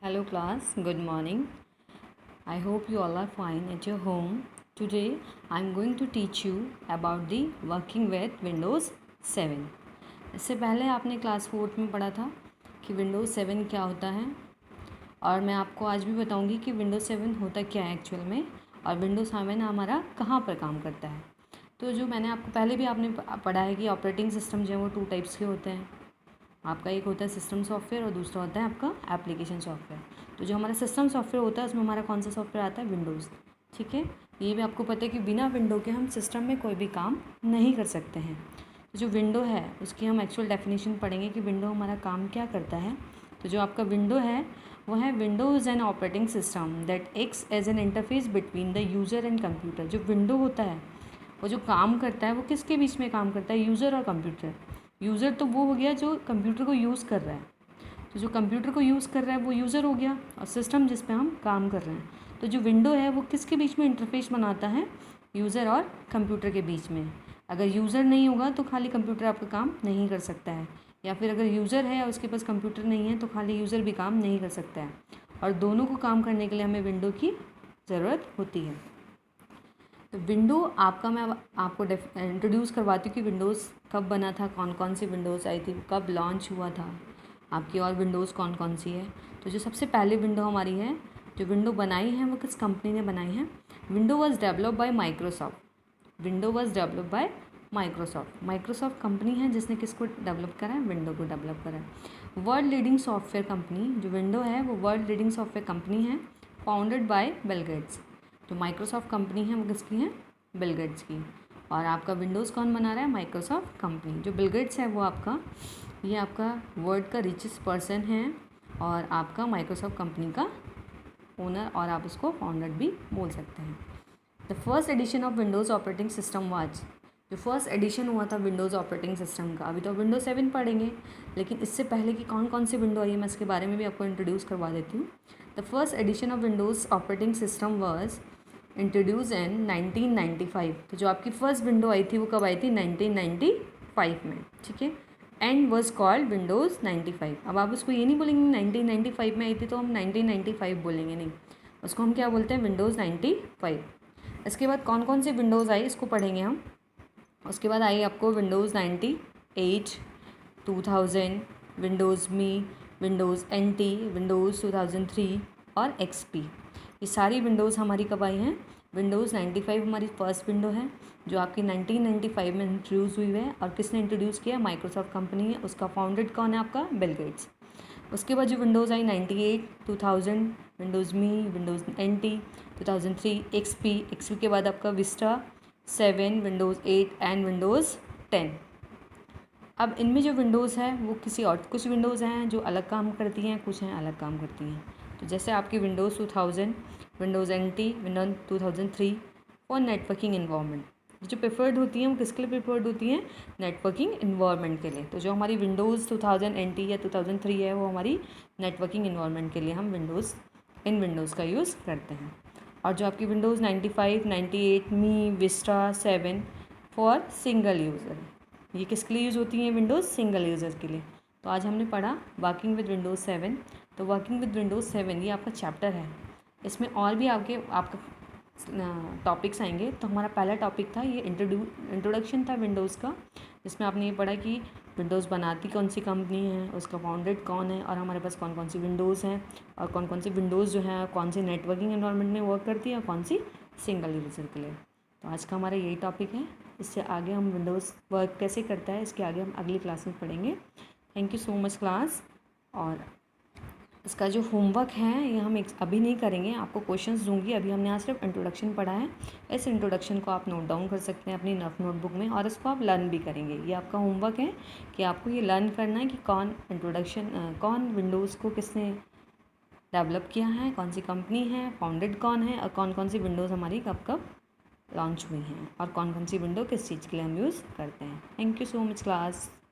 Hello class, good morning. I hope you all are fine at your home. Today I am going to teach you about the working with Windows 7. इससे पहले आपने class 4 में पढ़ा था कि Windows 7 क्या होता है और मैं आपको आज भी बताऊंगी कि Windows 7 होता क्या है एक्चुअल में और Windows 7 हमारा कहाँ पर काम करता है। तो जो मैंने आपको पहले भी आपने पढ़ा है कि ऑपरेटिंग सिस्टम जो है वो 2 टाइप्स के होते हैं। आपका एक होता है सिस्टम सॉफ्टवेयर और दूसरा होता है आपका एप्लीकेशन सॉफ्टवेयर। तो जो हमारा सिस्टम सॉफ्टवेयर होता है उसमें हमारा कौन सा सॉफ्टवेयर आता है, विंडोज़। ठीक है, ये भी आपको पता है कि बिना विंडो के हम सिस्टम में कोई भी काम नहीं कर सकते हैं। तो जो विंडो है उसकी हम एक्चुअल डेफिनेशन पढ़ेंगे कि विंडो हमारा काम क्या करता है। तो जो आपका विंडो है वो है windows an operating system that acts as an interface between the user and computer. जो विंडो होता है वो जो काम करता है वो किसके बीच में काम करता है, यूज़र और कंप्यूटर। यूज़र तो वो हो गया जो कंप्यूटर को यूज़ कर रहा है, तो जो कंप्यूटर को यूज़ कर रहा है वो यूज़र हो गया और सिस्टम जिस पे हम काम कर रहे हैं। तो जो विंडो है वो किसके बीच में इंटरफेस बनाता है, यूज़र और कंप्यूटर के बीच में। अगर यूज़र नहीं होगा तो खाली कंप्यूटर आपका काम नहीं कर सकता है, या फिर अगर यूज़र है और उसके पास कंप्यूटर नहीं है तो खाली यूज़र भी काम नहीं कर सकता है। और दोनों को काम करने के लिए हमें विंडो की ज़रूरत होती है। तो विंडो आपका मैं आपको इंट्रोड्यूस करवाती हूँ कि विंडोज़ कब बना था, कौन कौन सी विंडोज़ आई थी, कब लॉन्च हुआ था आपकी, और विंडोज़ कौन कौन सी है। तो जो सबसे पहले विंडो हमारी है, जो विंडो बनाई है वो किस कंपनी ने बनाई है। Window was develop by Microsoft. Window was develop by Microsoft. Microsoft company है जिसने किसको डेवलप करा है, विंडो को डेवलप करा है। वर्ल्ड लीडिंग सॉफ्टवेयर कंपनी जो विंडो है वो वर्ल्ड लीडिंग सॉफ्टवेयर कंपनी है, फाउंडेड बाय बिल गेट्स। जो माइक्रोसॉफ्ट कंपनी है वो किसकी है, बिल गेट्स की। और आपका विंडोज़ कौन बना रहा है, माइक्रोसॉफ्ट कंपनी। जो बिल गेट्स है वो आपका ये आपका वर्ल्ड का रिचेस्ट पर्सन है और आपका माइक्रोसॉफ्ट कंपनी का ओनर, और आप उसको फाउंडर भी बोल सकते हैं। The first edition of Windows operating system was, जो फर्स्ट एडिशन हुआ था विंडोज़ ऑपरेटिंग सिस्टम का। अभी तो विंडोज़ 7 पढ़ेंगे, लेकिन इससे पहले कि कौन कौन सी विंडो आई है मैं इसके बारे में भी आपको इंट्रोड्यूस करवा देती हूँ। The first edition of Windows operating system was introduce इन 1995। तो जो आपकी फ़र्स्ट विंडो आई थी वो कब आई थी, 1995 में। ठीक है, एंड वॉज कॉल्ड विंडोज़ 95। अब आप उसको ये नहीं बोलेंगे 1995 में आई थी तो हम 1995 बोलेंगे, नहीं, उसको हम क्या बोलते हैं, विंडोज़ 95। इसके बाद कौन कौन सी विंडोज़ आई इसको पढ़ेंगे हम। उसके बाद आई आपको विंडोज़ 98, 2000, विंडोज़ मी, विंडोज़ NT, विंडोज़ 2003 और XP। ये सारी विंडोज़ हमारी कब आई हैं, विंडोज़ 95 हमारी फर्स्ट विंडो है जो आपकी 1995 में इंट्रोड्यूस हुई है। और किसने इंट्रोड्यूस किया, माइक्रोसॉफ्ट कंपनी है। उसका फाउंडेड कौन है, आपका बिल गेट्स। उसके बाद जो विंडोज़ आई 98, 2000, विंडोज़ मी, विंडोज़ NT, 2003, XP के बाद आपका विस्टा 7, विंडोज़ 8 एंड विंडोज़ 10। अब इनमें जो विंडोज़ है वो किसी और, कुछ विंडोज़ हैं जो अलग काम करती हैं, कुछ हैं अलग काम करती हैं। तो जैसे आपकी विंडोज़ 2000, विंडोज़ NT, विंडोज़ 2003 और नेटवर्किंग इन्वायरमेंट जो प्रेफर्ड होती हैं वो किसके लिए प्रेफर्ड होती हैं, नेटवर्किंग इन्वायरमेंट के लिए। तो जो हमारी विंडोज़ 2000 NT या 2003 है वो हमारी नेटवर्किंग इन्वायरमेंट के लिए हम इन विंडोज़ का यूज़ करते हैं। और जो आपकी Windows 95, 98, me, Vista 7 for single user, ये किसके लिए यूज़ होती हैं, विंडोज़ सिंगल यूज़र के लिए। तो आज हमने पढ़ा वर्किंग विद विंडोज़ 7। तो वर्किंग विद विंडोज़ 7 ये आपका चैप्टर है, इसमें और भी आपका टॉपिक्स आएंगे। तो हमारा पहला टॉपिक था ये इंट्रोडक्शन था विंडोज़ का, जिसमें आपने ये पढ़ा कि विंडोज़ बनाती कौन सी कंपनी है, उसका फाउंडेड कौन है, और हमारे पास कौन कौन सी विंडोज़ हैं, और कौन कौन सी विंडोज़ जो है कौन सी नेटवर्किंग एनवायरनमेंट में वर्क करती है और कौन सी सिंगल यूज़र के लिए। तो आज का हमारा यही टॉपिक है। इससे आगे हम विंडोज़ वर्क कैसे करता है इसके आगे हम अगली क्लास में पढ़ेंगे। Thank you so much class. और इसका जो होमवर्क है ये हम अभी नहीं करेंगे, आपको क्वेश्चंस दूंगी। अभी हमने यहाँ सिर्फ इंट्रोडक्शन पढ़ा है, इस इंट्रोडक्शन को आप नोट डाउन कर सकते हैं अपनी रफ नोटबुक में, और इसको आप लर्न भी करेंगे। ये आपका होमवर्क है कि आपको ये लर्न करना है कि कौन विंडोज़ को किसने डेवलप किया है, कौन सी कंपनी है, फाउंडेड कौन है, और कौन कौन सी विंडोज़ हमारी कब कब लॉन्च हुई हैं, और कौन कौन सी विंडो किस चीज़ के लिए हम यूज़ करते हैं। Thank you so much class.